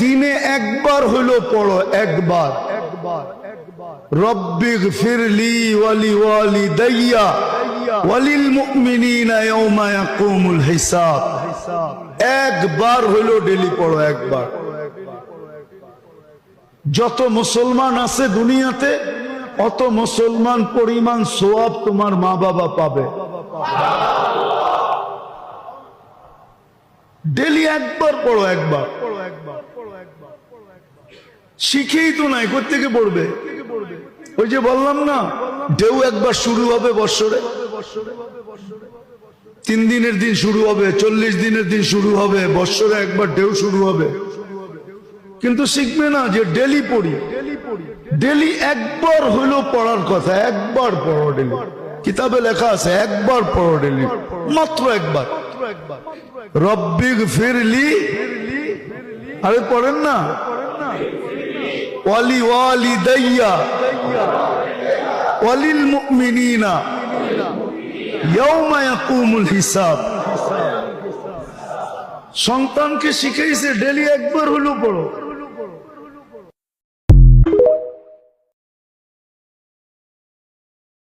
দিনে একবার হলো পড়ো, একবার রব্বিগফিরলি ওয়ালি ওয়ালিদাইয়া ওয়ালিল মুমিনিনা ইয়াওমা ইয়াকুমুল হিসাব। একবার হলো ডেলি পড়ো, একবার। যত মুসলমান আছে দুনিয়াতে অত মুসলমান পরিমাণ সওয়াব তোমার মা বাবা পাবে। ডেলি একবার পড়ো, একবার। শিখেই তো নাই, কোত্থেকে পড়বে? ওই যে বললাম না, ঢেউ একবার শুরু হবে বৎসরে, 3 দিনের দিন শুরু হবে, 40 দিনের দিন শুরু হবে, বৎসরে একবার ঢেউ শুরু হবে। কিন্তু শিখবে না যে ডেলি পড়ি, ডেলি একবার হইলো পড়ার কথা। একবার পড়ো ডেলি, কিতাবে লেখা আছে একবার পড়ো ডেলি, মাত্র একবার। রব্বিগফিরলি, আরে পড়েন না, ওয়ালি ওয়ালিদাইয়া ওয়ালিল মুমিনিনা ইয়াওমা ইয়াকুমুল হিসাব। সন্তানকে শিখাইছে ডেলি একবার হলো পড়ো।